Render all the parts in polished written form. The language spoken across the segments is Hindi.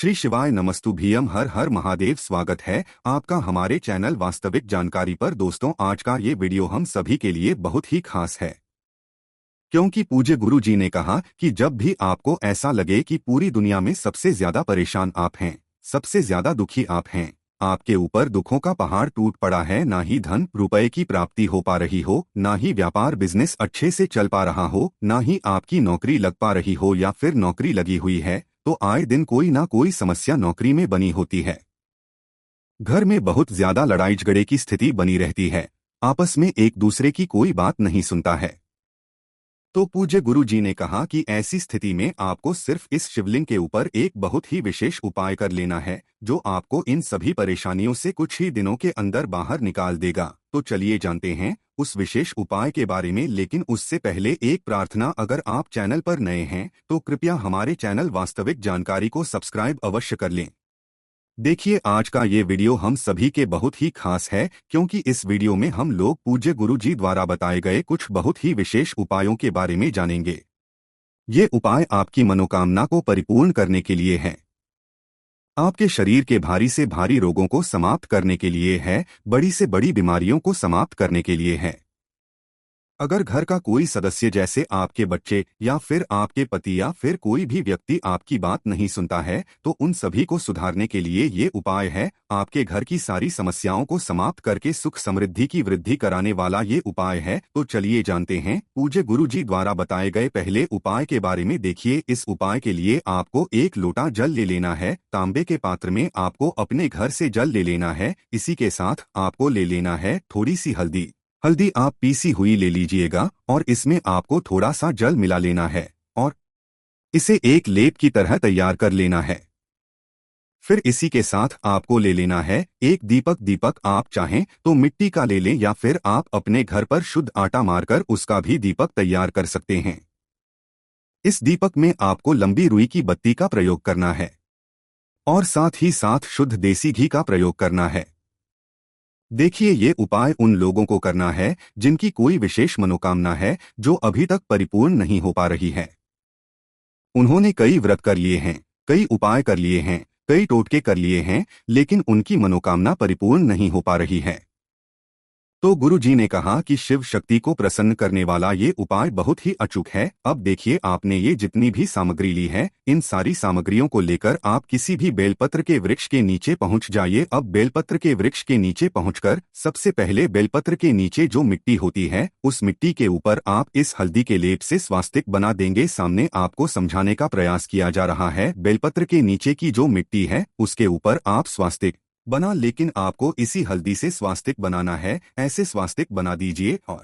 श्री शिवाय नमस्तुभ्यम हर हर महादेव। स्वागत है आपका हमारे चैनल वास्तविक जानकारी पर। दोस्तों, आज का ये वीडियो हम सभी के लिए बहुत ही खास है, क्योंकि पूज्य गुरु जी ने कहा कि जब भी आपको ऐसा लगे कि पूरी दुनिया में सबसे ज्यादा परेशान आप हैं, सबसे ज्यादा दुखी आप हैं, आपके ऊपर दुखों का पहाड़ टूट पड़ा है, ना ही धन रुपए की प्राप्ति हो पा रही हो, ना ही व्यापार बिजनेस अच्छे से चल पा रहा हो, ना ही आपकी नौकरी लग पा रही हो, या फिर नौकरी लगी हुई है तो आए दिन कोई ना कोई समस्या नौकरी में बनी होती है। घर में बहुत ज्यादा लड़ाई झगड़े की स्थिति बनी रहती है, आपस में एक दूसरे की कोई बात नहीं सुनता है। तो पूज्य गुरु जी ने कहा कि ऐसी स्थिति में आपको सिर्फ इस शिवलिंग के ऊपर एक बहुत ही विशेष उपाय कर लेना है, जो आपको इन सभी परेशानियों से कुछ ही दिनों के अंदर बाहर निकाल देगा। तो चलिए जानते हैं उस विशेष उपाय के बारे में, लेकिन उससे पहले एक प्रार्थना, अगर आप चैनल पर नए हैं तो कृपया हमारे चैनल वास्तविक जानकारी को सब्सक्राइब अवश्य कर लें। देखिए, आज का ये वीडियो हम सभी के बहुत ही खास है, क्योंकि इस वीडियो में हम लोग पूज्य गुरु जी द्वारा बताए गए कुछ बहुत ही विशेष उपायों के बारे में जानेंगे। ये उपाय आपकी मनोकामना को परिपूर्ण करने के लिए है, आपके शरीर के भारी से भारी रोगों को समाप्त करने के लिए है, बड़ी से बड़ी बीमारियों को समाप्त करने के लिए है। अगर घर का कोई सदस्य, जैसे आपके बच्चे या फिर आपके पति या फिर कोई भी व्यक्ति आपकी बात नहीं सुनता है, तो उन सभी को सुधारने के लिए ये उपाय है। आपके घर की सारी समस्याओं को समाप्त करके सुख समृद्धि की वृद्धि कराने वाला ये उपाय है। तो चलिए जानते हैं पूज्य गुरु जी द्वारा बताए गए पहले उपाय के बारे में। देखिए, इस उपाय के लिए आपको एक लोटा जल ले लेना है। तांबे के पात्र में आपको अपने घर से जल ले लेना है। इसी के साथ आपको ले लेना है थोड़ी सी हल्दी। हल्दी आप पीसी हुई ले लीजिएगा और इसमें आपको थोड़ा सा जल मिला लेना है और इसे एक लेप की तरह तैयार कर लेना है। फिर इसी के साथ आपको ले लेना है एक दीपक। दीपक आप चाहें तो मिट्टी का ले लें, या फिर आप अपने घर पर शुद्ध आटा मारकर उसका भी दीपक तैयार कर सकते हैं। इस दीपक में आपको लंबी रुई की बत्ती का प्रयोग करना है और साथ ही साथ शुद्ध देसी घी का प्रयोग करना है। देखिए, ये उपाय उन लोगों को करना है जिनकी कोई विशेष मनोकामना है जो अभी तक परिपूर्ण नहीं हो पा रही है। उन्होंने कई व्रत कर लिए हैं, कई उपाय कर लिए हैं, कई टोटके कर लिए हैं, लेकिन उनकी मनोकामना परिपूर्ण नहीं हो पा रही है। तो गुरु जी ने कहा कि शिव शक्ति को प्रसन्न करने वाला ये उपाय बहुत ही अचूक है। अब देखिए, आपने ये जितनी भी सामग्री ली है, इन सारी सामग्रियों को लेकर आप किसी भी बेलपत्र के वृक्ष के नीचे पहुंच जाइए। अब बेलपत्र के वृक्ष के नीचे पहुंचकर सबसे पहले बेलपत्र के नीचे जो मिट्टी होती है, उस मिट्टी के ऊपर आप इस हल्दी के लेप से स्वास्तिक बना देंगे। सामने आपको समझाने का प्रयास किया जा रहा है। बेलपत्र के नीचे की जो मिट्टी है उसके ऊपर आप स्वास्तिक बना, लेकिन आपको इसी हल्दी से स्वास्तिक बनाना है। ऐसे स्वास्तिक बना दीजिए और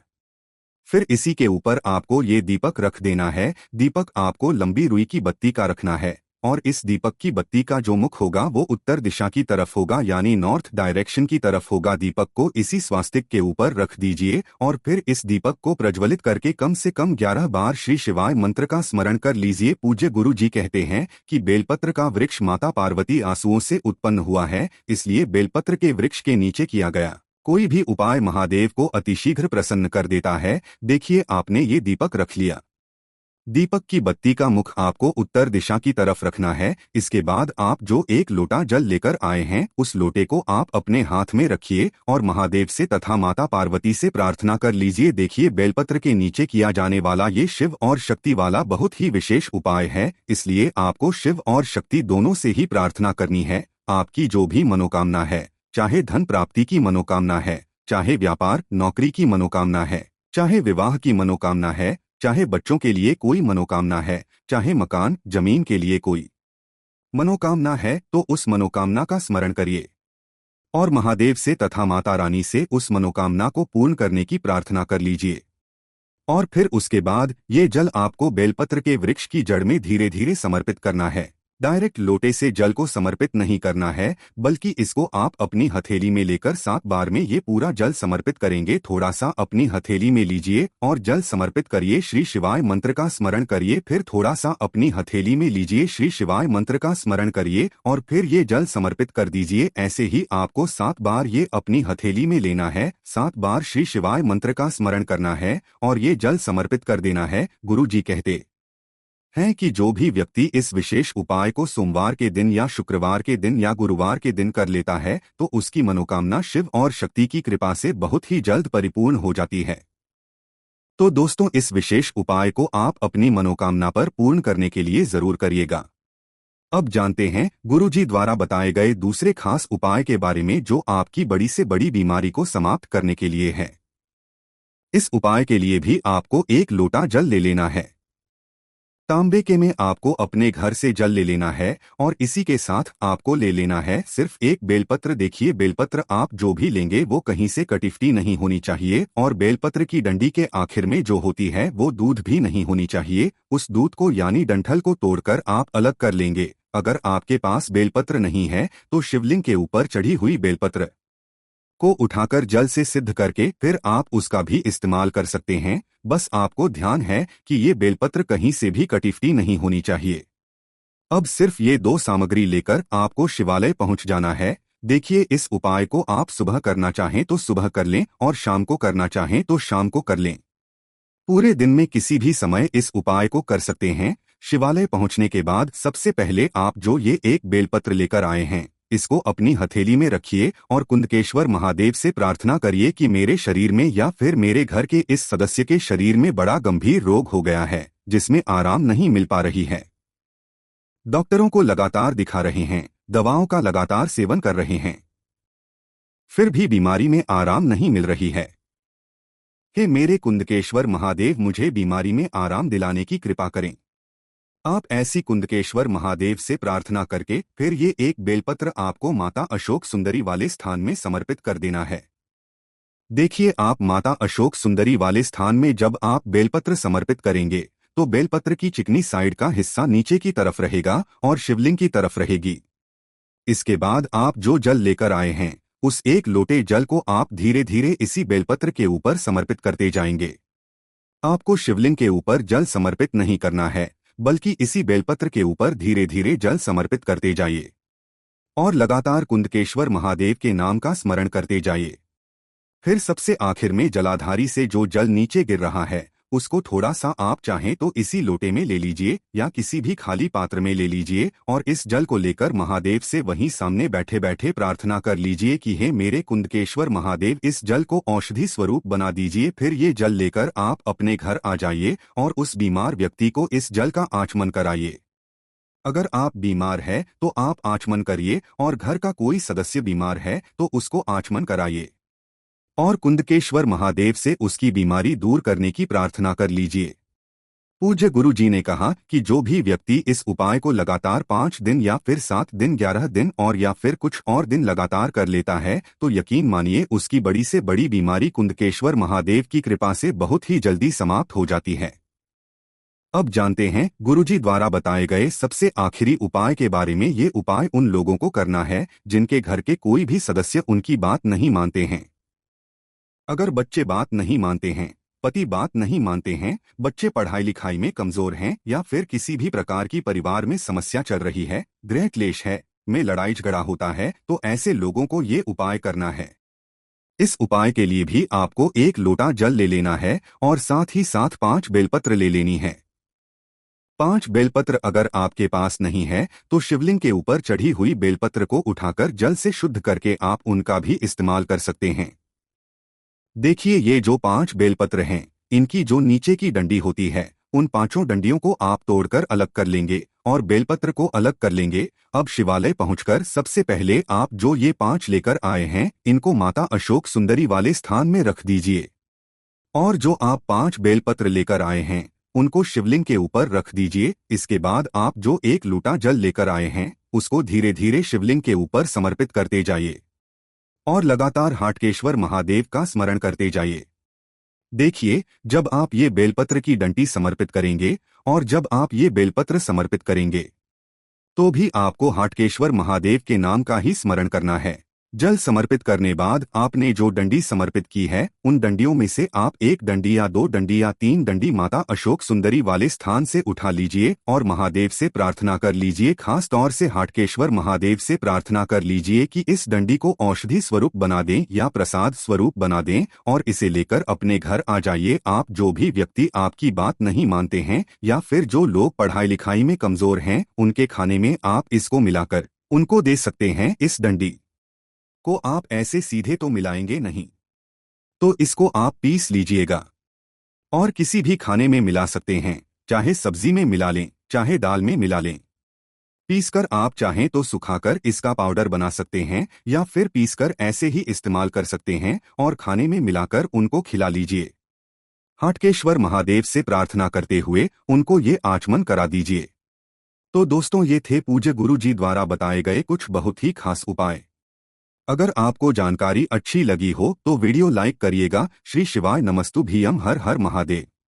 फिर इसी के ऊपर आपको ये दीपक रख देना है। दीपक आपको लंबी रुई की बत्ती का रखना है और इस दीपक की बत्ती का जो मुख होगा वो उत्तर दिशा की तरफ होगा, यानी नॉर्थ डायरेक्शन की तरफ होगा। दीपक को इसी स्वास्तिक के ऊपर रख दीजिए और फिर इस दीपक को प्रज्वलित करके कम से कम 11 बार श्री शिवाय मंत्र का स्मरण कर लीजिए। पूज्य गुरु जी कहते हैं कि बेलपत्र का वृक्ष माता पार्वती आंसुओं से उत्पन्न हुआ है, इसलिए बेलपत्र के वृक्ष के नीचे किया गया कोई भी उपाय महादेव को अतिशीघ्र प्रसन्न कर देता है। देखिए, आपने ये दीपक रख लिया। दीपक की बत्ती का मुख आपको उत्तर दिशा की तरफ रखना है। इसके बाद आप जो एक लोटा जल लेकर आए हैं, उस लोटे को आप अपने हाथ में रखिए और महादेव से तथा माता पार्वती से प्रार्थना कर लीजिए। देखिए, बेलपत्र के नीचे किया जाने वाला ये शिव और शक्ति वाला बहुत ही विशेष उपाय है, इसलिए आपको शिव और शक्ति दोनों से ही प्रार्थना करनी है। आपकी जो भी मनोकामना है, चाहे धन प्राप्ति की मनोकामना है, चाहे व्यापार नौकरी की मनोकामना है, चाहे विवाह की मनोकामना है, चाहे बच्चों के लिए कोई मनोकामना है, चाहे मकान जमीन के लिए कोई मनोकामना है, तो उस मनोकामना का स्मरण करिए और महादेव से तथा माता रानी से उस मनोकामना को पूर्ण करने की प्रार्थना कर लीजिए। और फिर उसके बाद ये जल आपको बेलपत्र के वृक्ष की जड़ में धीरे धीरे समर्पित करना है। डायरेक्ट लोटे से जल को समर्पित नहीं करना है, बल्कि इसको आप अपनी हथेली में लेकर 7 बार में ये पूरा जल समर्पित करेंगे। थोड़ा सा अपनी हथेली में लीजिए और जल समर्पित करिए, श्री शिवाय मंत्र का स्मरण करिए। फिर थोड़ा सा अपनी हथेली में लीजिए, श्री शिवाय मंत्र का स्मरण करिए और फिर ये जल समर्पित कर दीजिए। ऐसे ही आपको 7 बार ये अपनी हथेली में लेना है, 7 बार श्री शिवाय मंत्र का स्मरण करना है और ये जल समर्पित कर देना है। गुरु जी कहते हैं कि जो भी व्यक्ति इस विशेष उपाय को सोमवार के दिन या शुक्रवार के दिन या गुरुवार के दिन कर लेता है तो उसकी मनोकामना शिव और शक्ति की कृपा से बहुत ही जल्द परिपूर्ण हो जाती है। तो दोस्तों, इस विशेष उपाय को आप अपनी मनोकामना पर पूर्ण करने के लिए जरूर करिएगा। अब जानते हैं गुरुजी द्वारा बताए गए दूसरे खास उपाय के बारे में जो आपकी बड़ी से बड़ी बीमारी को समाप्त करने के लिए है। इस उपाय के लिए भी आपको एक लोटा जल ले लेना है। तांबे के में आपको अपने घर से जल ले लेना है और इसी के साथ आपको ले लेना है सिर्फ एक बेलपत्र। देखिए, बेलपत्र आप जो भी लेंगे वो कहीं से कटिफ्टी नहीं होनी चाहिए और बेलपत्र की डंडी के आखिर में जो होती है वो दूध भी नहीं होनी चाहिए। उस दूध को यानी डंठल को तोड़कर आप अलग कर लेंगे। अगर आपके पास बेलपत्र नहीं है तो शिवलिंग के ऊपर चढ़ी हुई बेलपत्र को उठाकर जल से सिद्ध करके फिर आप उसका भी इस्तेमाल कर सकते हैं। बस आपको ध्यान है कि ये बेलपत्र कहीं से भी कटिफ्टी नहीं होनी चाहिए। अब सिर्फ ये दो सामग्री लेकर आपको शिवालय पहुंच जाना है। देखिए, इस उपाय को आप सुबह करना चाहें तो सुबह कर लें और शाम को करना चाहें तो शाम को कर लें। पूरे दिन में किसी भी समय इस उपाय को कर सकते हैं। शिवालय पहुंचने के बाद सबसे पहले आप जो ये एक बेलपत्र लेकर आए हैं इसको अपनी हथेली में रखिए और कुंदकेश्वर महादेव से प्रार्थना करिए कि मेरे शरीर में या फिर मेरे घर के इस सदस्य के शरीर में बड़ा गंभीर रोग हो गया है जिसमें आराम नहीं मिल पा रही है। डॉक्टरों को लगातार दिखा रहे हैं, दवाओं का लगातार सेवन कर रहे हैं, फिर भी बीमारी में आराम नहीं मिल रही है। हे मेरे कुंदकेश्वर महादेव, मुझे बीमारी में आराम दिलाने की कृपा करें। आप ऐसी कुंदकेश्वर महादेव से प्रार्थना करके फिर ये एक बेलपत्र आपको माता अशोक सुंदरी वाले स्थान में समर्पित कर देना है। देखिए, आप माता अशोक सुंदरी वाले स्थान में जब आप बेलपत्र समर्पित करेंगे तो बेलपत्र की चिकनी साइड का हिस्सा नीचे की तरफ रहेगा और शिवलिंग की तरफ रहेगी। इसके बाद आप जो जल लेकर आए हैं उस एक लोटे जल को आप धीरे धीरे इसी बेलपत्र के ऊपर समर्पित करते जाएंगे। आपको शिवलिंग के ऊपर जल समर्पित नहीं करना है बल्कि इसी बेलपत्र के ऊपर धीरे धीरे जल समर्पित करते जाइए और लगातार कुंदकेश्वर महादेव के नाम का स्मरण करते जाइए। फिर सबसे आखिर में जलाधारी से जो जल नीचे गिर रहा है उसको थोड़ा सा आप चाहें तो इसी लोटे में ले लीजिए या किसी भी खाली पात्र में ले लीजिए और इस जल को लेकर महादेव से वहीं सामने बैठे बैठे प्रार्थना कर लीजिए कि हे मेरे कुंदकेश्वर महादेव, इस जल को औषधि स्वरूप बना दीजिए। फिर ये जल लेकर आप अपने घर आ जाइए और उस बीमार व्यक्ति को इस जल का आचमन कराइए। अगर आप बीमार है तो आप आचमन करिए और घर का कोई सदस्य बीमार है तो उसको आचमन कराइए और कुंदकेश्वर महादेव से उसकी बीमारी दूर करने की प्रार्थना कर लीजिए। पूज्य गुरु जी ने कहा कि जो भी व्यक्ति इस उपाय को लगातार 5 दिन या फिर 7 दिन, 11 दिन और या फिर कुछ और दिन लगातार कर लेता है तो यकीन मानिए उसकी बड़ी से बड़ी बीमारी कुंदकेश्वर महादेव की कृपा से बहुत ही जल्दी समाप्त हो जाती है। अब जानते हैं गुरुजी द्वारा बताए गए सबसे आखिरी उपाय के बारे में। ये उपाय उन लोगों को करना है जिनके घर के कोई भी सदस्य उनकी बात नहीं मानते हैं। अगर बच्चे बात नहीं मानते हैं, पति बात नहीं मानते हैं, बच्चे पढ़ाई लिखाई में कमजोर हैं या फिर किसी भी प्रकार की परिवार में समस्या चल रही है, गृह क्लेश है, में लड़ाई झगड़ा होता है, तो ऐसे लोगों को ये उपाय करना है। इस उपाय के लिए भी आपको एक लोटा जल ले लेना है और साथ ही साथ 5 बेलपत्र ले लेनी है। 5 बेलपत्र अगर आपके पास नहीं है तो शिवलिंग के ऊपर चढ़ी हुई बेलपत्र को उठाकर जल से शुद्ध करके आप उनका भी इस्तेमाल कर सकते हैं। देखिए, ये जो 5 बेलपत्र हैं इनकी जो नीचे की डंडी होती है उन 5 डंडियों को आप तोड़कर अलग कर लेंगे और बेलपत्र को अलग कर लेंगे। अब शिवालय पहुंचकर सबसे पहले आप जो ये 5 लेकर आए हैं इनको माता अशोक सुंदरी वाले स्थान में रख दीजिए और जो आप 5 बेलपत्र लेकर आए हैं उनको शिवलिंग के ऊपर रख दीजिए। इसके बाद आप जो एक लोटा जल लेकर आए हैं उसको धीरे धीरे शिवलिंग के ऊपर समर्पित करते जाइए और लगातार हाटकेश्वर महादेव का स्मरण करते जाइए। देखिए, जब आप ये बेलपत्र की डंडी समर्पित करेंगे और जब आप ये बेलपत्र समर्पित करेंगे तो भी आपको हाटकेश्वर महादेव के नाम का ही स्मरण करना है। जल समर्पित करने बाद आपने जो डंडी समर्पित की है, उन डंडियों में से आप एक डंडी या 2 डंडी या 3 डंडी माता अशोक सुंदरी वाले स्थान से उठा लीजिए और महादेव से प्रार्थना कर लीजिए। खास तौर से हाटकेश्वर महादेव से प्रार्थना कर लीजिए कि इस डंडी को औषधि स्वरूप बना दें या प्रसाद स्वरूप बना दें और इसे लेकर अपने घर आ जाइए। आप जो भी व्यक्ति आपकी बात नहीं मानते हैं या फिर जो लोग पढ़ाई लिखाई में कमजोर हैं, उनके खाने में आप इसको मिलाकर उनको दे सकते हैं। इस डंडी को आप ऐसे सीधे तो मिलाएंगे नहीं, तो इसको आप पीस लीजिएगा और किसी भी खाने में मिला सकते हैं, चाहे सब्जी में मिला लें, चाहे दाल में मिला लें। पीसकर आप चाहें तो सुखाकर इसका पाउडर बना सकते हैं या फिर पीसकर ऐसे ही इस्तेमाल कर सकते हैं और खाने में मिलाकर उनको खिला लीजिए। हाटकेश्वर महादेव से प्रार्थना करते हुए उनको ये आचमन करा दीजिए। तो दोस्तों, ये थे पूज्य गुरु जी द्वारा बताए गए कुछ बहुत ही खास उपाय। अगर आपको जानकारी अच्छी लगी हो तो वीडियो लाइक करिएगा। श्री शिवाय नमस्तुभ्यं। हर हर महादेव।